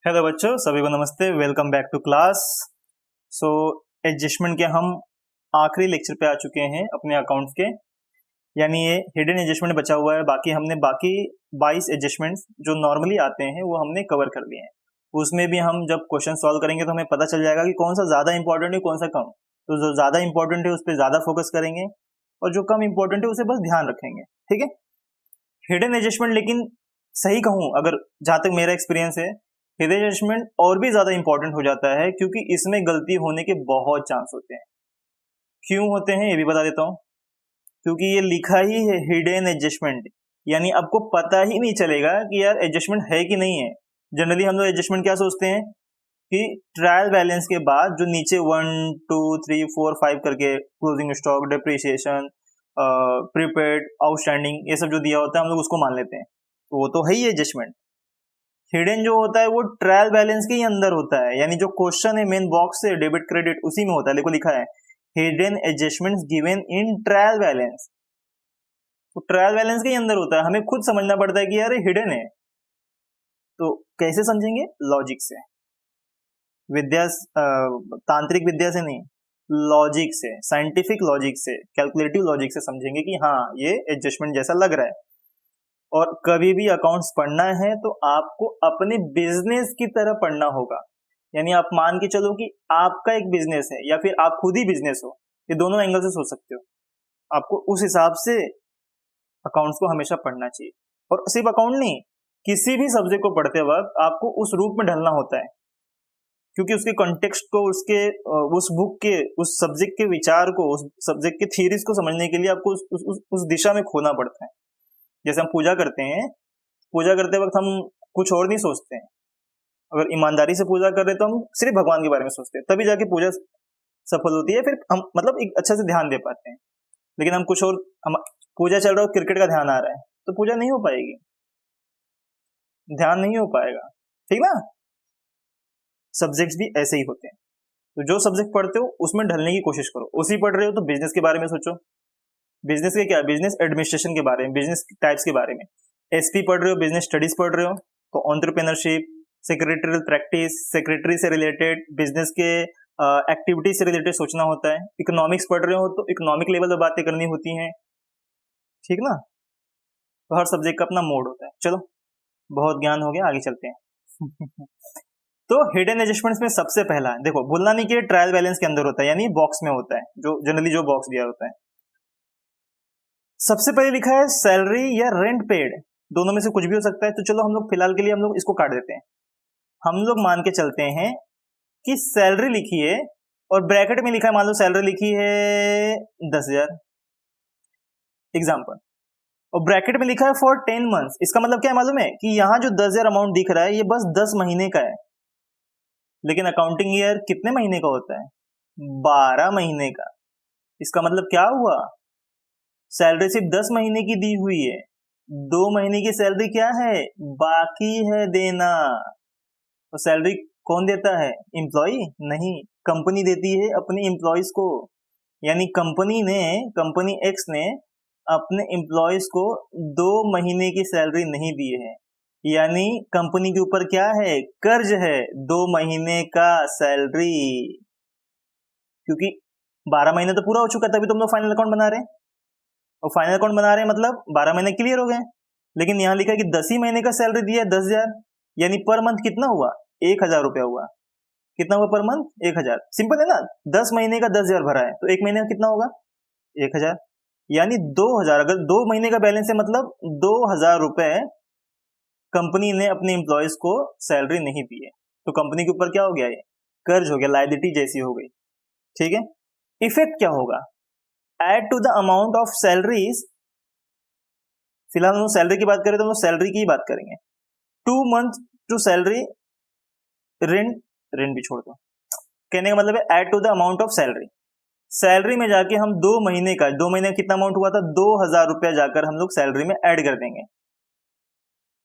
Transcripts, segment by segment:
Hello बच्चों, सभी को नमस्ते। Welcome back to class. So adjustment के हम आखिरी लेक्चर पे आ चुके हैं अपने अकाउंट्स के, यानी ये हिडन एडजस्टमेंट बचा हुआ है। बाकी 22 एडजस्टमेंट्स जो नॉर्मली आते हैं वो हमने कवर कर लिए हैं। उसमें भी हम जब क्वेश्चन सॉल्व करेंगे तो हमें पता चल जाएगा कि कौन सा ज़्यादा इंपॉर्टेंट है, कौन सा कम। तो जो ज़्यादा इंपॉर्टेंट है उस पर ज़्यादा फोकस करेंगे और जो कम इंपॉर्टेंट है उसे बस ध्यान रखेंगे, ठीक है। हिडन एडजस्टमेंट, लेकिन सही कहूँ अगर, जहाँ तक मेरा एक्सपीरियंस है, हिडन एडजस्टमेंट और भी ज्यादा इंपॉर्टेंट हो जाता है क्योंकि इसमें गलती होने के बहुत चांस होते हैं। क्यों होते हैं ये भी बता देता हूँ। क्योंकि ये लिखा ही है हिडन एडजस्टमेंट, यानी आपको पता ही नहीं चलेगा कि यार एडजस्टमेंट है कि नहीं है। जनरली हम लोग एडजस्टमेंट क्या सोचते हैं कि ट्रायल बैलेंस के बाद जो नीचे 1 2 3 4 5 करके closing stock, depreciation, prepaid, outstanding, ये सब जो दिया होता है हम लोग उसको मान लेते हैं। तो वो तो है ही एडजस्टमेंट। हिडन जो होता है वो ट्रायल बैलेंस के ही अंदर होता है, यानी जो क्वेश्चन है मेन बॉक्स से डेबिट क्रेडिट उसी में होता है। देखो लिखा है hidden adjustments given in trial balance, तो ट्रायल बैलेंस के ही अंदर होता है। हमें खुद समझना पड़ता है कि यार हिडन है। तो कैसे समझेंगे? लॉजिक से, तांत्रिक विद्या से नहीं, लॉजिक से, साइंटिफिक लॉजिक से, कैलकुलेटिव लॉजिक से समझेंगे कि हाँ ये एडजस्टमेंट जैसा लग रहा है। और कभी भी अकाउंट्स पढ़ना है तो आपको अपने बिजनेस की तरह पढ़ना होगा। यानी आप मान के चलो कि आपका एक बिजनेस है या फिर आप खुद ही बिजनेस हो, ये दोनों एंगल से सोच सकते हो। आपको उस हिसाब से अकाउंट्स को हमेशा पढ़ना चाहिए। और सिर्फ अकाउंट नहीं, किसी भी सब्जेक्ट को पढ़ते वक्त आपको उस रूप में ढलना होता है, क्योंकि उसके कॉन्टेक्स्ट को, उस बुक के, उस सब्जेक्ट के विचार को, उस सब्जेक्ट के थ्योरीज को समझने के लिए आपको उस दिशा में खोना पड़ता है। जैसे हम पूजा करते हैं, पूजा करते वक्त हम कुछ और नहीं सोचते हैं। अगर ईमानदारी से पूजा कर रहे तो हम सिर्फ भगवान के बारे में सोचते हैं, तभी जाके पूजा सफल होती है। फिर हम मतलब एक अच्छा से ध्यान दे पाते हैं। लेकिन हम कुछ और, हम पूजा चल रहा हो, क्रिकेट का ध्यान आ रहा है तो पूजा नहीं हो पाएगी, ध्यान नहीं हो पाएगा, ठीक ना। सब्जेक्ट्स भी ऐसे ही होते हैं। तो जो सब्जेक्ट पढ़ते हो उसमें ढलने की कोशिश करो। उसी पढ़ रहे हो तो बिजनेस के बारे में सोचो। बिजनेस के क्या, बिजनेस एडमिनिस्ट्रेशन के बारे में, बिजनेस टाइप्स के बारे में। एसपी पढ़ रहे हो, बिजनेस स्टडीज पढ़ रहे हो, तो एंटरप्रेन्योरशिप, सेक्रेटरियल प्रैक्टिस, सेक्रेटरी से रिलेटेड, बिजनेस के एक्टिविटीज से रिलेटेड सोचना होता है। इकोनॉमिक्स पढ़ रहे हो तो इकोनॉमिक लेवल पर बातें करनी होती हैं, ठीक ना। तो हर सब्जेक्ट का अपना मोड होता है। चलो बहुत ज्ञान हो गया, आगे चलते हैं। तो हिडन एडजस्टमेंट्स में सबसे पहला है, देखो भूलना नहीं कि ट्रायल बैलेंस के अंदर होता है, यानी बॉक्स में होता है, जो जनरली जो बॉक्स दिया होता है। सबसे पहले लिखा है सैलरी या रेंट पेड, दोनों में से कुछ भी हो सकता है। तो चलो हम लोग फिलहाल के लिए हम लोग इसको काट देते हैं। हम लोग मान के चलते हैं कि सैलरी लिखी है और ब्रैकेट में लिखा है, मान लो सैलरी लिखी है 10,000 एग्जाम्पल, और ब्रैकेट में लिखा है फॉर 10 मंथ्स। इसका मतलब क्या है मालूम है कि यहाँ जो 10,000 अमाउंट दिख रहा है ये बस 10 महीने का है, लेकिन अकाउंटिंग ईयर कितने महीने का होता है? 12 महीने का। इसका मतलब क्या हुआ? सैलरी सिर्फ 10 महीने की दी हुई है, 2 महीने की सैलरी क्या है? बाकी है देना। तो सैलरी कौन देता है? एम्प्लॉय नहीं, कंपनी देती है अपने एम्प्लॉयज को। यानी कंपनी एक्स ने अपने एम्प्लॉयज को 2 महीने की सैलरी नहीं दी है, यानी कंपनी के ऊपर क्या है? कर्ज है, 2 महीने का सैलरी। क्योंकि 12 महीने तो पूरा हो चुका, तभी तुम लोग फाइनल अकाउंट बना रहे हैं, और फाइनल अकाउंट बना रहे हैं मतलब 12 महीने क्लियर हो गए। लेकिन यहाँ लिखा है कि 10 ही महीने का सैलरी दिया है 10,000, यानी पर मंथ कितना हुआ? 1,000 रुपया हुआ। कितना हुआ पर मंथ? 1,000। सिंपल है ना, 10 महीने का 10,000 भरा है तो 1 महीने का कितना होगा? 1,000, यानी 2,000। अगर 2 महीने का बैलेंस है मतलब 2,000 रुपए कंपनी ने अपने एम्प्लॉयज को सैलरी नहीं दी है, तो कंपनी के ऊपर क्या हो गया? ये कर्ज हो गया, लायबिलिटी जैसी हो गई, ठीक है। इफेक्ट क्या होगा? Add to the amount of salaries, फिलहाल हम सैलरी की बात करें तो हम सैलरी की ही बात करेंगे। 2 मंथ टू सैलरी, रेंट भी छोड़ दो। कहने का मतलब है add to the amount of salary. Salary में जाके हम 2 महीने का, 2 महीने का कितना अमाउंट हुआ था? 2,000 रुपया जाकर हम लोग सैलरी में ऐड कर देंगे।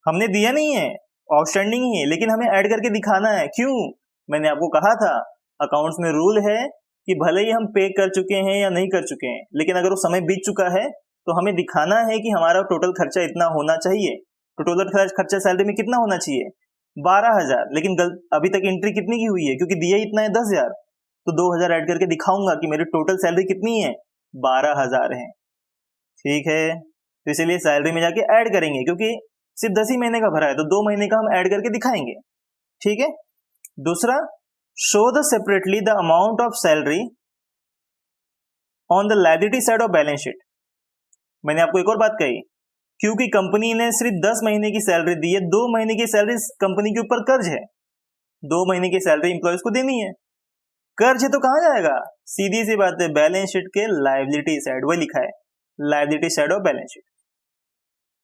हमने दिया नहीं है, आउटस्टैंडिंग ही है, लेकिन हमें ऐड करके दिखाना है। क्यों? मैंने आपको कहा था अकाउंट्स में रूल है कि भले ही हम पे कर चुके हैं या नहीं कर चुके हैं, लेकिन अगर वो समय बीत चुका है तो हमें दिखाना है कि हमारा टोटल खर्चा इतना होना चाहिए। तो टोटल खर्चा सैलरी में कितना होना चाहिए? 12,000, लेकिन अभी तक एंट्री कितनी की हुई है, क्योंकि दिया ही इतना है 10,000, तो 2,000 ऐड करके दिखाऊंगा कि मेरी टोटल सैलरी कितनी है, 12,000 है। ठीक है, तो इसीलिए सैलरी में जाके ऐड करेंगे, क्योंकि सिर्फ 10 ही महीने का भरा है तो 2 महीने का हम ऐड करके दिखाएंगे। ठीक है। दूसरा, show the separately the amount of salary on the liability side of balance sheet. मैंने आपको एक और बात कही, क्योंकि कंपनी ने सिर्फ 10 महीने की सैलरी दी है, 2 महीने की सैलरी कंपनी के ऊपर कर्ज है, 2 महीने की सैलरी इंप्लॉयज को देनी है, कर्ज है तो कहां जाएगा, सीधी सी बात है बैलेंस शीट के लायबिलिटी साइड, वही लिखा है liability side of balance sheet,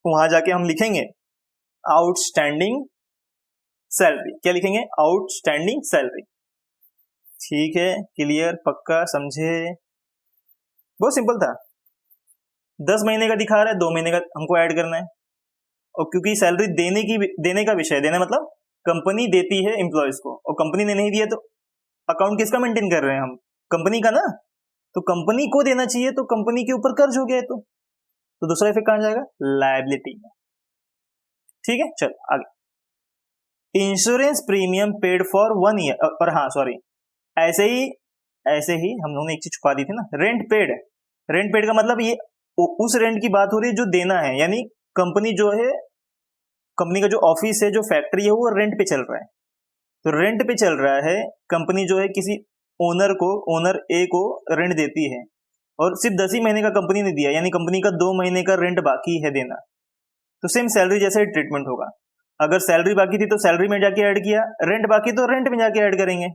वहां जाके हम लिखेंगे आउटस्टैंडिंग सैलरी। क्या लिखेंगे, आउटस्टैंडिंग सैलरी। ठीक है, क्लियर, पक्का, समझे, बहुत सिंपल था। 10 महीने का दिखा रहा है, 2 महीने का हमको ऐड करना है, और क्योंकि सैलरी देने का विषय, देना मतलब कंपनी देती है एम्प्लॉयज को, और कंपनी ने नहीं दिया तो अकाउंट किसका मेंटेन कर रहे हैं हम, कंपनी का ना, तो कंपनी को देना चाहिए, तो कंपनी के ऊपर कर्ज हो गया है, तो दूसरा इफेक्ट कहां जाएगा, लायबिलिटी में। ठीक है, चल आगे। Insurance premium paid for 1 year, पर हाँ सॉरी, ऐसे ही हम लोगों ने एक चीज छुपा दी थी ना, रेंट पेड। रेंट पेड का मतलब ये उस रेंट की बात हो रही है जो देना है, यानी कंपनी जो है, कंपनी का जो ऑफिस है, जो फैक्ट्री है, वो रेंट पे चल रहा है, तो रेंट पे चल रहा है, कंपनी जो है किसी ओनर ए को रेंट देती है, और सिर्फ 10 ही महीने का कंपनी ने दिया, यानी कंपनी का 2 महीने का रेंट बाकी है देना, तो सेम सैलरी जैसा ही ट्रीटमेंट होगा। अगर सैलरी बाकी थी तो सैलरी में जाके ऐड किया, रेंट बाकी तो रेंट में जाके ऐड करेंगे।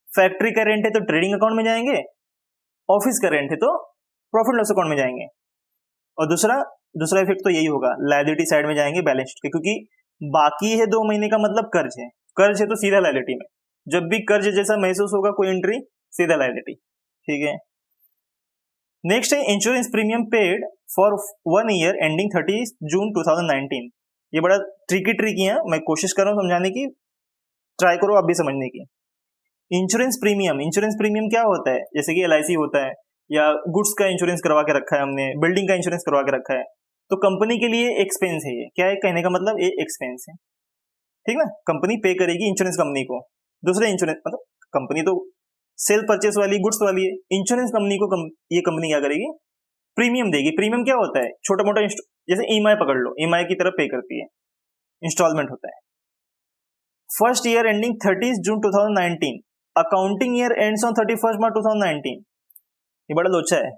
फैक्ट्री का रेंट है तो ट्रेडिंग अकाउंट में जाएंगे, ऑफिस का रेंट है तो प्रॉफिट लॉस अकाउंट में जाएंगे। और दूसरा इफेक्ट तो यही होगा, लायबिलिटी साइड में जाएंगे बैलेंस शीट के, क्योंकि बाकी है 2 महीने का मतलब कर्ज है, कर्ज है तो सीधा लायबिलिटी में, जब भी कर्ज जैसा महसूस होगा कोई एंट्री, सीधा लायबिलिटी। ठीक है। नेक्स्ट है insurance premium paid for 1 year ending 30 जून 2019। ये बड़ा ट्रिकी है, मैं कोशिश कर रहा हूं समझाने की, ट्राई करो आप भी समझने की। इंश्योरेंस प्रीमियम क्या होता है, जैसे कि LIC होता है, या गुड्स का इंश्योरेंस करवा के रखा है हमने, बिल्डिंग का इंश्योरेंस करवा के रखा है, तो कंपनी के लिए एक्सपेंस है। ये क्या है, कहने का मतलब ये एक्सपेंस है, ठीक ना, कंपनी पे करेगी इंश्योरेंस कंपनी को। दूसरे इंश्योरेंस मतलब कंपनी तो सेल परचेस वाली, गुड्स वाली है, इंश्योरेंस कंपनी को ये कंपनी क्या करेगी, प्रीमियम देगी। प्रीमियम क्या होता है, छोटा मोटा, जैसे EMI पकड़ लो, EMI की तरफ पे करती है, इंस्टॉलमेंट होता है। First year ending 30 June 2019, accounting year ends on 31 मार्च 2019। ये बड़ा लोचा है।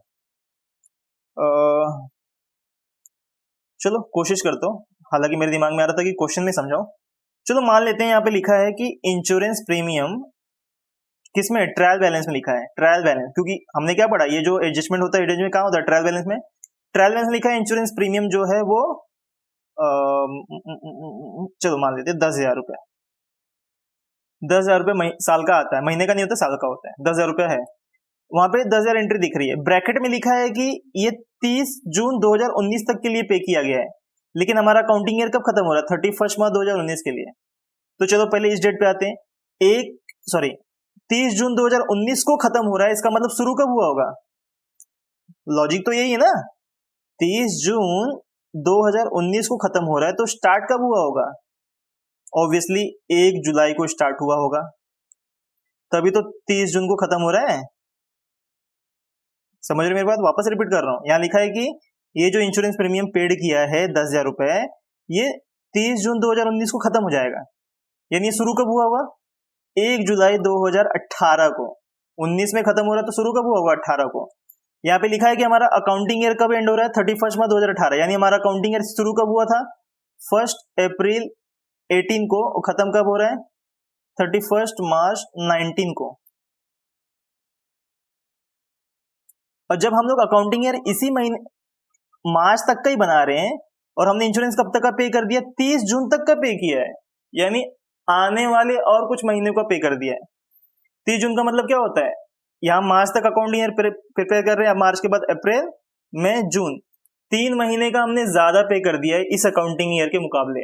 चलो कोशिश करता हूँ, हालांकि मेरे दिमाग में आ रहा था कि क्वेश्चन में समझाओ। चलो मान लेते हैं यहाँ पे लिखा है कि इंश्योरेंस प्रीमियम किसमें, ट्रायल बैलेंस में लिखा है, ट्रायल बैलेंस, क्योंकि हमने क्या पढ़ा, ये जो एडजस्टमेंट होता है एडजस्टमेंट में कहाँ होता है, ट्रायल बैलेंस में। ट्रायल बैलेंस में लिखा है इंश्योरेंस प्रीमियम जो है वो चलो मान लेते हैं 10,000 रुपए। 10,000 रुपए साल का आता है, महीने का नहीं होता, साल का होता है। 10,000 रुपया है, वहां पे 10,000 एंट्री दिख रही है, ब्रैकेट में लिखा है कि ये 30 जून 2019 तक के लिए पे किया गया है, लेकिन हमारा अकाउंटिंग ईयर कब खत्म हो रहा है, 31 मार्च 2019 के लिए। तो चलो पहले इस डेट पे आते हैं, 30 जून 2019 को खत्म हो रहा है, इसका मतलब शुरू कब हुआ होगा, लॉजिक तो यही है ना, 30 जून 2019 को खत्म हो रहा है, तो स्टार्ट कब हुआ होगा, ऑब्वियसली 1 जुलाई को स्टार्ट हुआ होगा, तभी तो 30 जून को खत्म हो रहा है। समझ रहे मेरी बात, वापस रिपीट कर रहा हूं, यहां लिखा है कि ये जो इंश्योरेंस प्रीमियम पेड किया है 10,000 रुपए, ये 30 जून 2019 को खत्म हो जाएगा, यानी ये शुरू कब हुआ होगा, 1 जुलाई 2018 को। 19 में खत्म हो रहा है तो शुरू कब हुआ होगा, 18 को। यहाँ पे लिखा है कि हमारा अकाउंटिंग ईयर कब एंड हो रहा है, 31 मार्च 2018, यानी हमारा अकाउंटिंग ईयर शुरू कब हुआ था, 1 अप्रैल 18 को, और खत्म कब हो रहा है, 31 मार्च 19 को। और जब हम लोग अकाउंटिंग ईयर इसी महीने मार्च तक का ही बना रहे हैं, और हमने इंश्योरेंस कब तक का पे कर दिया, 30 जून तक का पे किया है, यानी आने वाले और कुछ महीने का पे कर दिया है। 30 जून का मतलब क्या होता है, यहां मार्च तक अकाउंटिंग ईयर प्रिपेयर कर रहे हैं, मार्च के बाद अप्रैल, मई, जून, 3 महीने का हमने ज्यादा पे कर दिया है इस अकाउंटिंग ईयर के मुकाबले।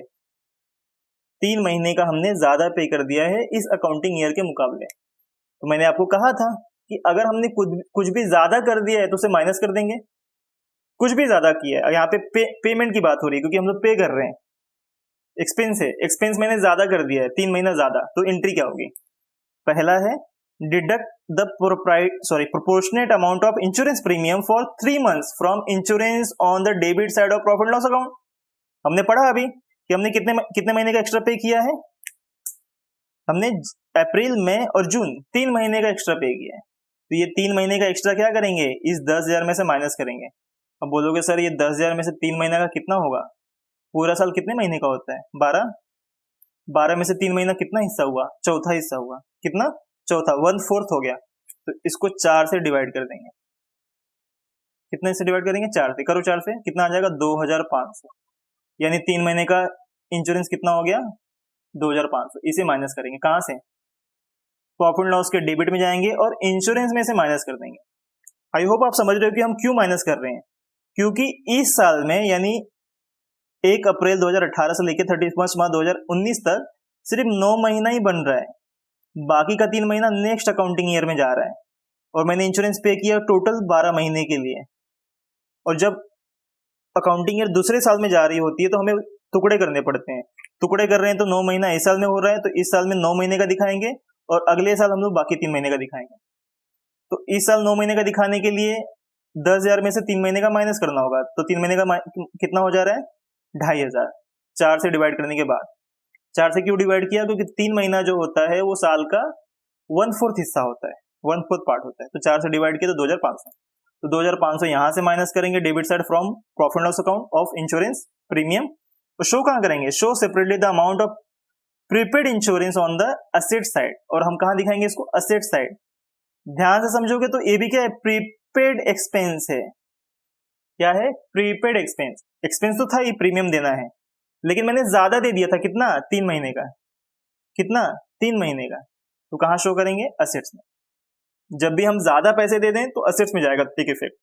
3 महीने का हमने ज्यादा पे कर दिया है इस अकाउंटिंग ईयर के मुकाबले। तो मैंने आपको कहा था कि अगर हमने कुछ भी ज्यादा कर दिया है तो उसे माइनस कर देंगे, कुछ भी ज्यादा किया है। यहाँ पे पेमेंट की बात हो रही है क्योंकि हम लोग पे कर रहे हैं, एक्सपेंस है, एक्सपेंस मैंने ज्यादा कर दिया है 3 महीना ज्यादा, तो एंट्री क्या होगी? पहला है deduct the proportionate amount of insurance premium for 3 months from insurance on the debit side of profit loss account. हमने पढ़ा अभी कि हमने कितने महीने का एक्स्ट्रा पे किया है, हमने अप्रैल, मई और जून 3 महीने का एक्स्ट्रा पे किया है। तो ये 3 महीने का एक्स्ट्रा क्या करेंगे, इस 10,000 में से माइनस करेंगे। अब बोलोगे सर ये 10,000 में से 3 महीने का कितना होगा? पूरा साल कितने महीने का होता है? 12। 12 में से 3 महीना कितना हिस्सा हुआ? चौथा हिस्सा हुआ। कितना? चौथा, 1/4 हो गया। तो इसको 4 से डिवाइड कर देंगे। कितने से डिवाइड करेंगे? 4 से। करो 4 से, कितना आ जाएगा? 2,500। यानी 3 महीने का इंश्योरेंस कितना हो गया? 2,500। इसे माइनस करेंगे कहां से? प्रॉफिट लॉस के डेबिट में जाएंगे और इंश्योरेंस में से माइनस कर देंगे। आई होप आप समझ रहे हो कि हम क्यों माइनस कर रहे हैं। क्योंकि इस साल में यानी 1 अप्रैल 2018 से लेकर 31 मार्च 2019 तक सिर्फ 9 महीना ही बन रहा है, बाकी का 3 महीना नेक्स्ट अकाउंटिंग ईयर में जा रहा है। और मैंने इंश्योरेंस पे किया टोटल 12 महीने के लिए। और जब अकाउंटिंग ईयर दूसरे साल में जा रही होती है तो हमें टुकड़े करने पड़ते हैं। टुकड़े कर रहे हैं तो 9 महीना इस साल में हो रहा है, तो इस साल में 9 महीने का दिखाएंगे और अगले साल हम लोग बाकी 3 महीने का दिखाएंगे। तो इस साल 9 महीने का दिखाने के लिए 10,000 में से 3 महीने का माइनस करना होगा। तो 3 महीने का कितना हो जा रहा है? 2,500। 4 से डिवाइड करने के बाद, 4 से क्यों डिवाइड किया? क्योंकि 3 महीना जो होता है वो साल का 1/4 हिस्सा होता है, 1/4 पार्ट होता है। तो 4 से डिवाइड किया तो 2,500। तो 2,500 यहां से माइनस करेंगे debit side from profit loss account of insurance premium. तो शो कहां करेंगे? Show separately the amount of prepaid insurance on the asset side. और हम कहां दिखाएंगे इसको? Asset side. ध्यान से समझोगे तो ये भी क्या है? प्रीपेड एक्सपेंस है। क्या है? Prepaid expense. एक्सपेंस तो था ही, प्रीमियम देना है, लेकिन मैंने ज्यादा दे दिया था। कितना? 3 महीने का। कितना? 3 महीने का। तो कहां शो करेंगे? असेट्स में। जब भी हम ज्यादा पैसे दे दें तो असेट्स में जाएगा एक इफेक्ट,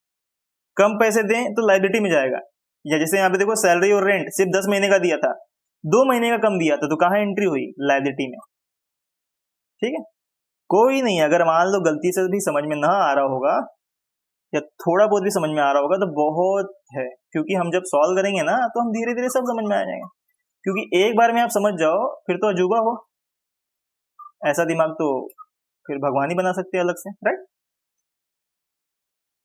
कम पैसे दें तो लायबिलिटी में जाएगा। या जैसे यहाँ पे देखो सैलरी और रेंट सिर्फ 10 महीने का दिया था, 2 महीने का कम दिया था, तो कहां एंट्री हुई? लायबिलिटी में। ठीक है, कोई नहीं, अगर मान लो गलती से भी समझ में ना आ रहा होगा या थोड़ा बहुत भी समझ में आ रहा होगा तो बहुत है, क्योंकि हम जब सॉल्व करेंगे ना तो हम धीरे धीरे सब समझ में आ जाएंगे। क्योंकि एक बार में आप समझ जाओ फिर तो अजूबा हो, ऐसा दिमाग तो फिर भगवान ही बना सकते हैं अलग से, right.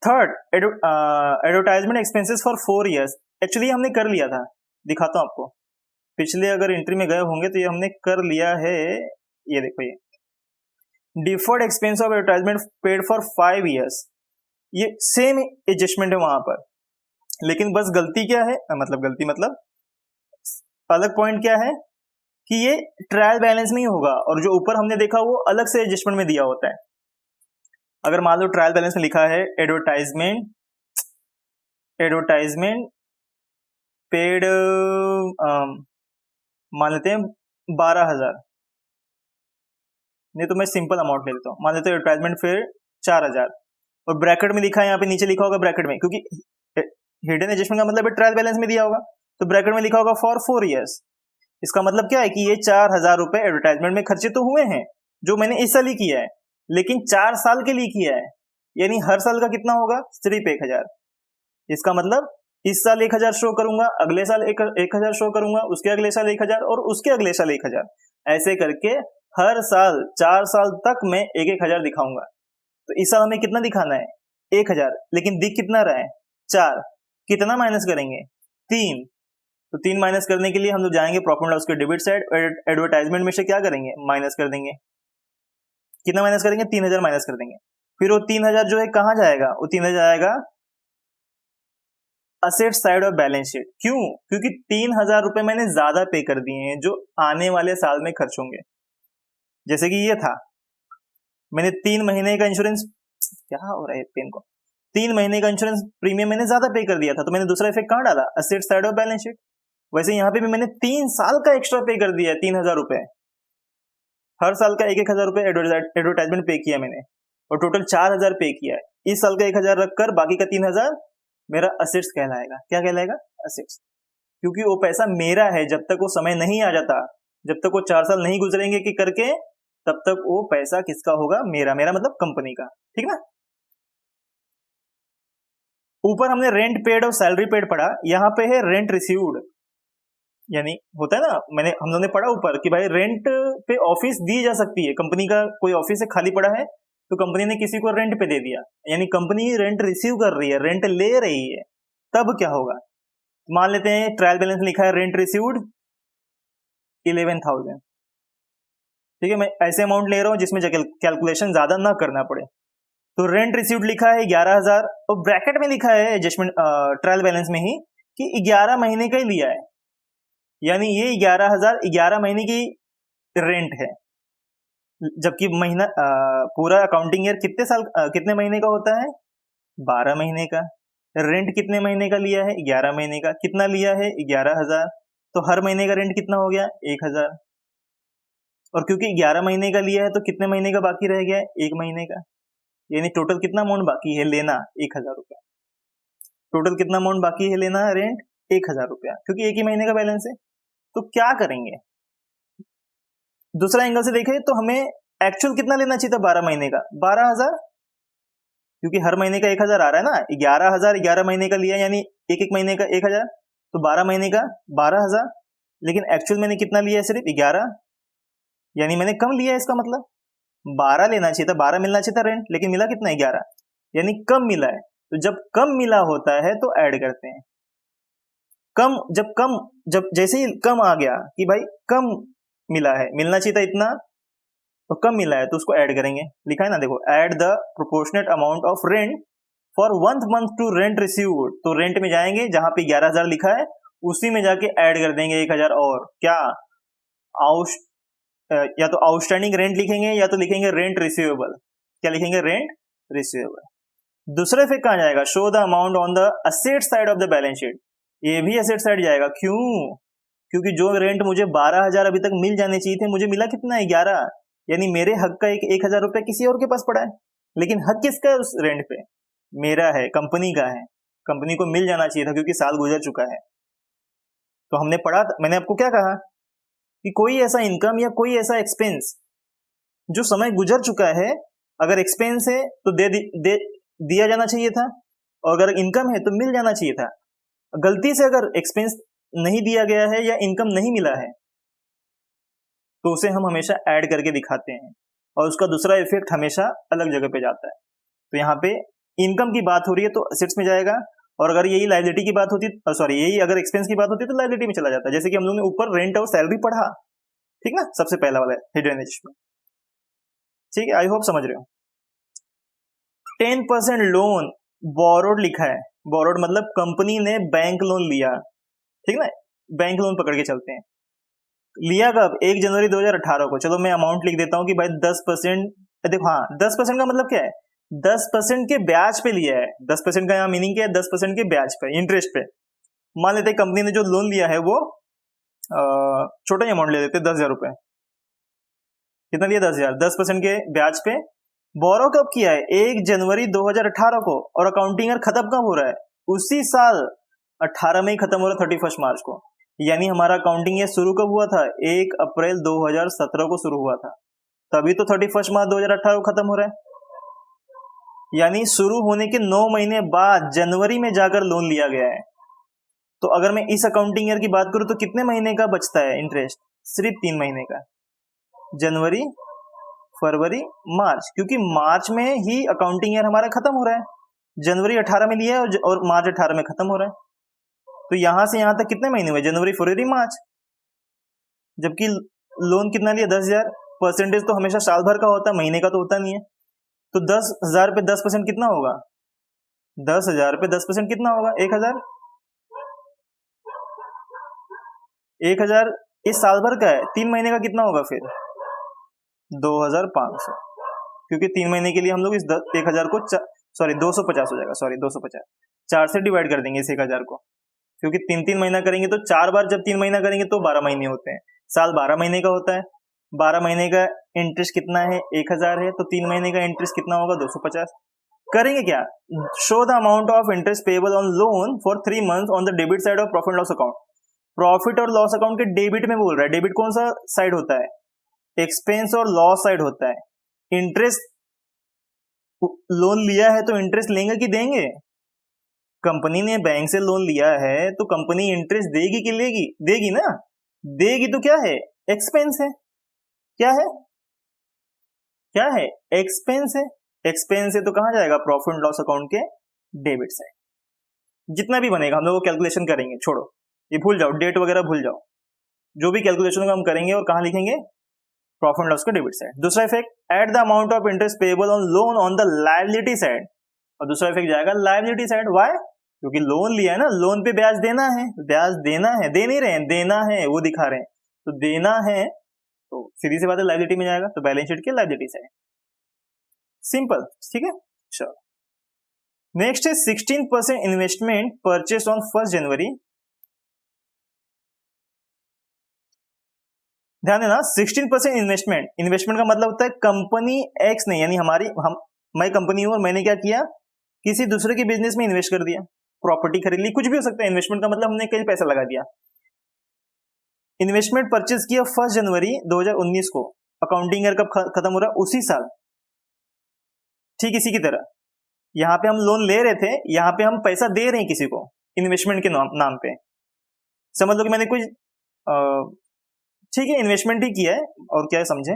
Third, advertisement expenses for 4 years. Actually हमने कर लिया था, दिखाता हूं आपको। पिछले अगर एंट्री में गए होंगे तो ये हमने कर लिया है। ये देखो, ये deferred expense of advertisement paid for 5 years, ये सेम एडजस्टमेंट है वहां पर। लेकिन बस गलती क्या है, मतलब अलग पॉइंट क्या है कि ये ट्रायल बैलेंस में ही होगा और जो ऊपर हमने देखा वो अलग से एडजस्टमेंट में दिया होता है। अगर मान लो ट्रायल बैलेंस में लिखा है एडवर्टाइजमेंट पेड, मान लेते हैं 12,000, नहीं तो मैं सिंपल अमाउंट ले लेता हूं, मान लेते हैं एडवर्टाइजमेंट फिर 4,000 और ब्रैकेट में लिखा है, यहाँ पे नीचे लिखा होगा ब्रैकेट में, क्योंकि हिडन एडजस्टमेंट का मतलब ट्रायल बैलेंस में दिया होगा, तो ब्रैकेट में लिखा होगा फॉर 4 ईयर्स। इसका मतलब क्या है कि ये 4,000 रुपए एडवर्टाइजमेंट में खर्चे तो हुए हैं जो मैंने इस साल ही किया है, लेकिन 4 साल के लिए किया है, यानी हर साल का कितना होगा? सिर्फ 1,000। इसका मतलब इस साल 1,000 शो करूंगा, अगले साल 1,000 शो करूंगा, उसके अगले साल 1,000 और उसके अगले साल 1,000, ऐसे करके हर साल 4 साल तक मैं 1,000 दिखाऊंगा। तो इस साल हमें कितना दिखाना है? 1,000, लेकिन दिख कितना रहा है? 4। कितना माइनस करेंगे? 3। तो 3 माइनस करने के लिए हम लोग जाएंगे प्रॉफिट लॉस के डेबिट साइड, एडवर्टाइजमेंट में से क्या करेंगे? माइनस कर देंगे। कितना माइनस करेंगे? 3,000 माइनस कर देंगे। फिर वो 3,000 जो है कहां जाएगा? वो 3,000 जाएगा asset side of balance sheet. क्यों? क्योंकि 3,000 रुपए मैंने ज्यादा पे कर दिए हैं जो आने वाले साल में खर्च होंगे। जैसे कि ये था, मैंने 3 महीने का इंश्योरेंस, क्या हो रहा है पेन को, 3 महीने का इंश्योरेंस प्रीमियम मैंने ज्यादा पे कर दिया था, तो मैंने दूसरा इफेक्ट कहां डाला? Asset side of balance sheet. वैसे यहां पे भी मैंने 3 साल का एक्स्ट्रा पे कर दिया है, 3,000 रुपए। हर साल का 1,000 रुपए एडवर्टाइजमेंट पे किया मैंने और टोटल 4,000 पे किया है। इस साल का 1,000 रखकर बाकी का 3,000 मेरा असेट्स कहलाएगा। क्या कहलाएगा? असेट्स। क्योंकि वो पैसा मेरा है, जब तक वो समय नहीं आ जाता, जब तक वो 4 साल नहीं गुजरेंगे कि करके, तब तक वो पैसा किसका होगा? मेरा। मेरा मतलब कंपनी का, ठीक ना। ऊपर हमने रेंट पेड और सैलरी पेड पढ़ा, यहां पे है रेंट रिसीव्ड। यानी होता है ना, हम लोगों ने पढ़ा ऊपर कि भाई रेंट पे ऑफिस दी जा सकती है, कंपनी का कोई ऑफिस है खाली पड़ा है तो कंपनी ने किसी को रेंट पे दे दिया, यानी कंपनी रेंट रिसीव कर रही है, रेंट ले रही है, तब क्या होगा। मान लेते हैं ट्रायल बैलेंस लिखा है रेंट रिसीव्ड 11,000, ठीक है, मैं ऐसे अमाउंट ले रहा हूं जिसमें कैलकुलेशन ज्यादा ना करना पड़े। तो रेंट रिसीव्ड लिखा है 11,000 और ब्रैकेट में लिखा है एडजस्टमेंट ट्रायल बैलेंस में ही कि 11 महीने का ही लिया है, यानी ये 11,000 11 महीने की रेंट है, जबकि महीना पूरा अकाउंटिंग ईयर कितने महीने का होता है, 12 महीने का। रेंट कितने महीने का लिया है, 11 महीने का। कितना लिया है, 11,000, तो हर महीने का रेंट कितना हो गया, 1,000। और क्योंकि 11 महीने का लिया है तो कितने महीने का बाकी रह गया, 1 महीने का, यानी टोटल कितना अमाउंट बाकी है लेना, 1,000 रुपया। टोटल कितना अमाउंट बाकी है लेना रेंट, 1,000 रुपया, क्योंकि एक ही महीने का बैलेंस है। तो क्या करेंगे, दूसरा एंगल से देखें तो हमें एक्चुअल कितना लेना चाहिए था, 12 महीने का 12,000, क्योंकि हर महीने का 1,000 आ रहा है ना, 11,000 11 महीने का लिया, यानी एक एक महीने का 1,000, तो 12 महीने का 12,000। लेकिन एक्चुअल मैंने कितना लिया है, सिर्फ 11, यानी मैंने कम लिया है, इसका मतलब 12 लेना चाहिए था, 12 मिलना चाहिए था रेंट, लेकिन मिला कितना, 11, यानी कम मिला है। तो जब कम मिला होता है तो ऐड करते हैं। जब जैसे ही कम आ गया कि भाई कम मिला है, मिलना चाहिए था इतना तो कम मिला है, तो उसको ऐड करेंगे। लिखा है ना, देखो, add the proportionate amount of rent for 1 month to rent received. तो रेंट में जाएंगे, जहां पे 11,000 लिखा है उसी में जाके ऐड कर देंगे 1,000 और क्या, या तो आउटस्टैंडिंग रेंट लिखेंगे या तो लिखेंगे रेंट रिसीवेबल। क्या लिखेंगे, रेंट रिसीवेबल। दूसरा इफेक्ट कहां जाएगा, show the amount on the asset side of the balance sheet. ये भी असेट साइड जाएगा, क्यों, क्योंकि जो रेंट मुझे 12,000 अभी तक मिल जाने चाहिए थे, मुझे मिला कितना है, 11, यानी मेरे हक का 1,000 रुपया किसी और के पास पड़ा है। लेकिन हक किसका है उस रेंट पे, मेरा है, कंपनी का है, कंपनी को मिल जाना चाहिए था क्योंकि साल गुजर चुका है। तो हमने पढ़ा, मैंने आपको क्या कहा कि कोई ऐसा इनकम या कोई ऐसा एक्सपेंस जो समय गुजर चुका है, अगर एक्सपेंस है तो दिया जाना चाहिए था, और अगर इनकम है तो मिल जाना चाहिए था। गलती से अगर एक्सपेंस नहीं दिया गया है या इनकम नहीं मिला है तो उसे हम हमेशा ऐड करके दिखाते हैं, और उसका दूसरा इफेक्ट हमेशा अलग जगह पे जाता है। तो यहाँ पे इनकम की बात हो रही है तो असेट्स में जाएगा, और अगर यही लायबिलिटी की बात होती, यही अगर एक्सपेंस की बात होती तो लायबिलिटी में चला जाता है। जैसे कि हम लोगों ने ऊपर रेंट और सैलरी पढ़ा, ठीक ना, सबसे पहला वाला हिडन एडजस्टमेंट, ठीक है, आई होप समझ रहे हो। 10% लोन बोरोड लिखा है, बोरोड मतलब कंपनी ने बैंक लोन लिया, ठीक ना, बैंक लोन पकड़ के चलते हैं। लिया कब, 1 जनवरी 2018 को। चलो मैं अमाउंट लिख देता हूं कि भाई 10%, देखो हाँ 10% का मतलब क्या है, 10% के ब्याज पे लिया है। 10% का यहाँ मीनिंग क्या है, 10% के ब्याज पे, इंटरेस्ट पे। मान लेते हैं कंपनी ने जो लोन लिया है वो छोटा ही अमाउंट ले लेते, 10,000 रुपए। कितना लिया, 10,000, 10% के ब्याज पे। बोरो कब किया है, 1 जनवरी 2018 को, और अकाउंटिंग ईयर खत्म कब हो रहा है, उसी साल 18 में ही खत्म हो रहा है, 31 मार्च को। यानी हमारा अकाउंटिंग ईयर शुरू कब हुआ था, 1 अप्रैल 2017 को शुरू हुआ था, तभी तो 31 मार्च 2018 को खत्म हो रहा है। यानी शुरू होने के 9 महीने बाद जनवरी में जाकर लोन लिया गया है। तो अगर मैं इस अकाउंटिंग ईयर की बात करूं तो कितने महीने का बचता है इंटरेस्ट, सिर्फ 3 महीने का, जनवरी फरवरी मार्च, क्योंकि मार्च में ही अकाउंटिंग ईयर हमारा खत्म हो रहा है। जनवरी 18 में लिया है और मार्च 18 में खत्म हो रहा है। तो यहां से यहां तक कितने महीने हुए, जनवरी फरवरी मार्च। जबकि लोन कितना लिया, 10,000, परसेंटेज तो हमेशा साल भर का होता है, महीने का तो होता नहीं है। तो 10,000 पे 10% कितना होगा, 10,000 पे 10% कितना होगा, 1,000। 1,000 इस साल भर का है, 3 महीने का कितना होगा फिर, 2,500, क्योंकि 3 महीने के लिए हम लोग इस 1,000 को 250 हो जाएगा, 250 4 से डिवाइड कर देंगे इस 1,000 को, क्योंकि 3-3 महीना करेंगे तो 4 बार जब 3 महीना करेंगे तो 12 महीने होते हैं। साल 12 महीने का होता है, 12 महीने का इंटरेस्ट कितना है, 1,000 है, तो 3 महीने का इंटरेस्ट कितना होगा, 250। करेंगे क्या, show the amount of interest payable on loan for 3 months on the debit side of profit loss account. Profit और लॉस अकाउंट के डेबिट में बोल रहा है, डेबिट कौन सा साइड होता है, एक्सपेंस और लॉस साइड होता है। इंटरेस्ट, लोन लिया है तो इंटरेस्ट लेंगे कि देंगे, कंपनी ने बैंक से लोन लिया है तो कंपनी इंटरेस्ट देगी कि लेगी? देगी ना। देगी तो क्या है? एक्सपेंस है। क्या है? क्या है? एक्सपेंस है। एक्सपेंस है तो कहां जाएगा? प्रॉफिट एंड लॉस अकाउंट के डेबिट साइड। जितना भी बनेगा हम लोग कैलकुलेशन करेंगे, छोड़ो ये भूल जाओ, डेट वगैरह भूल जाओ, जो भी कैलकुलेशन हम करेंगे और कहां लिखेंगे? प्रॉफिट एंड लॉस के डेबिट साइड। दूसरा effect, at the amount of interest payable on loan on the liability side. और दूसरा इफेक्ट जाएगा लायबिलिटी साइड। वाई? क्योंकि लोन लिया है ना, लोन पे ब्याज देना है, ब्याज देना है, दे नहीं रहे हैं, देना है, वो दिखा रहे हैं, तो देना है तो सीधी सी बात है लायबिलिटी में जाएगा, तो बैलेंस शीट के लायबिलिटी साइड। सिंपल, ठीक है। चलो नेक्स्ट है 16% इन्वेस्टमेंट परचेस ऑन 1 जनवरी। ध्यान देना, 16% इन्वेस्टमेंट, इन्वेस्टमेंट का मतलब होता है कंपनी एक्स ने, यानी मैं कंपनी हूं और मैंने क्या किया? किसी दूसरे के बिजनेस में इन्वेस्ट कर दिया, प्रॉपर्टी खरीद ली, कुछ भी हो सकता है। इन्वेस्टमेंट का मतलब हमने कहीं पैसा लगा दिया। इन्वेस्टमेंट परचेज किया 1 जनवरी 2019 को, अकाउंटिंग ईयर कब खत्म हो रहा? उसी साल। ठीक इसी की तरह यहां पे हम लोन ले रहे थे, यहां पे हम पैसा दे रहे हैं किसी को इन्वेस्टमेंट के नाम पे। समझ लो कि मैंने कुछ ठीक है इन्वेस्टमेंट ही किया है, और क्या है समझे।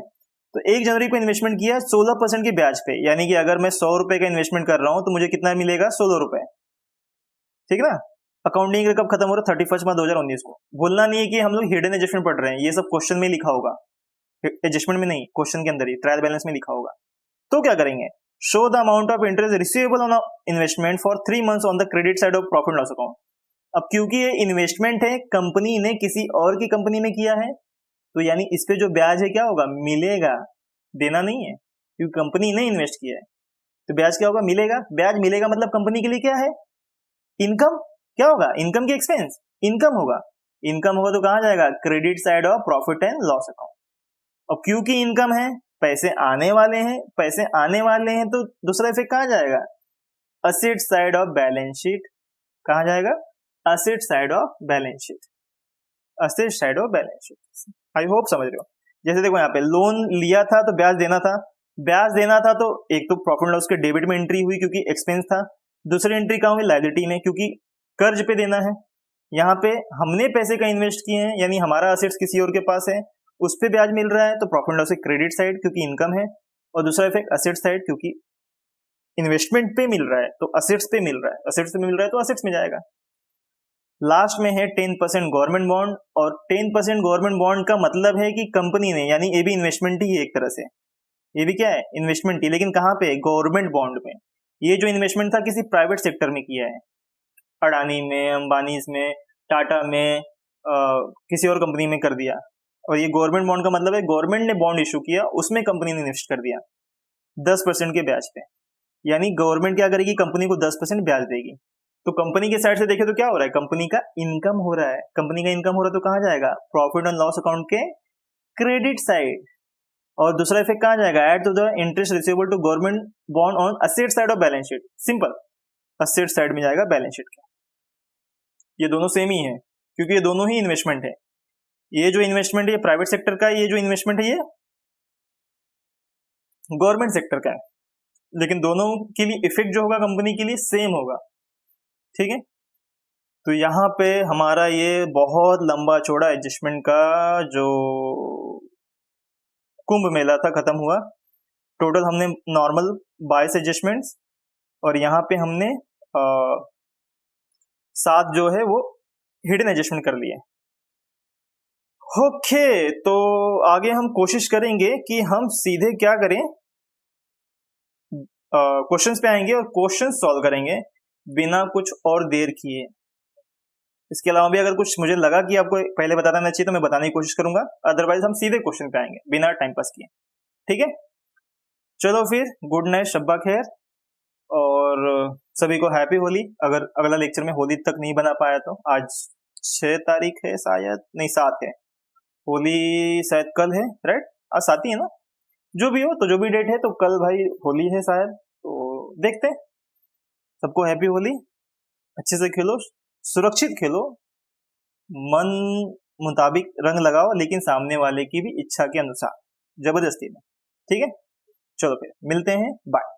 तो 1 जनवरी को इन्वेस्टमेंट किया 16% के ब्याज पे, यानी कि अगर मैं 100 रुपए का इन्वेस्टमेंट कर रहा हूं तो मुझे कितना मिलेगा? 16 रुपए। ठीक है ना। अकाउंटिंग कब खत्म हो रहा? 31 मार्च 2019 को। भूलना नहीं है कि हम लोग हिडन एडजस्टमेंट पढ़ रहे हैं, ये सब क्वेश्चन में लिखा होगा, एडजस्टमेंट में नहीं, क्वेश्चन के अंदर ही ट्रायल बैलेंस में लिखा होगा। तो क्या करेंगे? Show the amount of interest receivable on investment for 3 months on the credit side of profit loss account. अब क्योंकि ये इन्वेस्टमेंट है, कंपनी ने किसी और की कंपनी में किया है, तो यानी इस पे जो ब्याज है क्या होगा? मिलेगा, देना नहीं है, क्योंकि कंपनी ने इन्वेस्ट किया है तो ब्याज क्या होगा? मिलेगा। ब्याज मिलेगा मतलब कंपनी के लिए क्या है? इनकम। क्या होगा? इनकम की एक्सपेंस, इनकम होगा। इनकम होगा तो कहां जाएगा? Credit side of profit and loss account. अब क्योंकि इनकम है, पैसे आने वाले हैं, पैसे आने वाले हैं, तो दूसरा इफेक्ट कहां जाएगा? Asset side of balance sheet. कहां जाएगा? Asset side of balance sheet. Asset side of balance sheet. I hope समझ रहे हो। जैसे देखो यहाँ पे लोन लिया था तो ब्याज देना था, ब्याज देना था तो एक तो प्रॉफिट लॉस के डेबिट में एंट्री हुई क्योंकि एक्सपेंस था, दूसरी एंट्री कहां हुई? लायबिलिटी में, क्योंकि कर्ज पे देना है। यहाँ पे हमने पैसे का इन्वेस्ट किए हैं, यानी हमारा असेट्स किसी और के पास है, उस पे ब्याज मिल रहा है, तो प्रॉफिट लॉस क्रेडिट साइड क्योंकि इनकम है, और दूसरा इफेक्ट असेट साइड क्योंकि इन्वेस्टमेंट पे मिल रहा है तो असेट्स पे मिल रहा है, असेट्स पे मिल रहा है तो असेट्स में जाएगा। लास्ट में है 10% गवर्नमेंट बॉन्ड, और 10% गवर्नमेंट बॉन्ड का मतलब है कि कंपनी ने, यानी ये भी इन्वेस्टमेंट ही है एक तरह से, ये भी क्या है? इन्वेस्टमेंट ही, लेकिन कहां पे? गवर्नमेंट बॉन्ड में। ये जो इन्वेस्टमेंट था किसी प्राइवेट सेक्टर में किया है, अडानी में, अंबानी में, टाटा में, किसी और कंपनी में कर दिया। और ये गवर्नमेंट बॉन्ड का मतलब है गवर्नमेंट ने बॉन्ड इशू किया, उसमें कंपनी ने इन्वेस्ट कर दिया 10% के ब्याज पे, यानी गवर्नमेंट क्या करेगी? कंपनी को 10% ब्याज देगी। तो कंपनी के साइड से देखे तो क्या हो रहा है? कंपनी का इनकम हो रहा है। कंपनी का इनकम हो रहा है तो कहां जाएगा? प्रॉफिट एंड लॉस अकाउंट के क्रेडिट साइड। और दूसरा इफेक्ट कहां जाएगा? Add to the interest receivable to government bond on asset side of balance sheet. Simple, asset side में जाएगा बैलेंस शीट का। ये दोनों सेम ही है क्योंकि ये दोनों ही इन्वेस्टमेंट है। ये जो इन्वेस्टमेंट है प्राइवेट सेक्टर का, ये जो इन्वेस्टमेंट है ये गवर्नमेंट सेक्टर का है, लेकिन दोनों के लिए इफेक्ट जो होगा कंपनी के लिए सेम होगा। ठीक है, तो यहां पे हमारा ये बहुत लंबा चौड़ा एडजस्टमेंट का जो कुंभ मेला था खत्म हुआ। टोटल हमने नॉर्मल 22 एडजस्टमेंट्स, और यहां पे हमने 7 जो है वो हिडन एडजस्टमेंट कर लिए। ओके, तो आगे हम कोशिश करेंगे कि हम सीधे क्या करें, क्वेश्चंस पे आएंगे और क्वेश्चंस सॉल्व करेंगे बिना कुछ और देर किए। इसके अलावा भी अगर कुछ मुझे लगा कि आपको पहले बताना चाहिए तो मैं बताने की कोशिश करूंगा, अदरवाइज हम सीधे क्वेश्चन पे आएंगे बिना टाइम पास किए। ठीक है, चलो फिर गुड नाइट, शब्बा खैर, और सभी को हैप्पी होली। अगर अगला लेक्चर में होली तक नहीं बना पाया तो आज 6 तारीख है शायद, नहीं 7 है, होली शायद कल है, राइट? आज 7 ही है ना, जो भी हो, तो जो भी डेट है तो कल भाई होली है शायद, तो देखते हैं। सबको हैप्पी होली, अच्छे से खेलो, सुरक्षित खेलो, मन मुताबिक रंग लगाओ, लेकिन सामने वाले की भी इच्छा के अनुसार, जबरदस्ती में। ठीक है, चलो फिर मिलते हैं, बाय।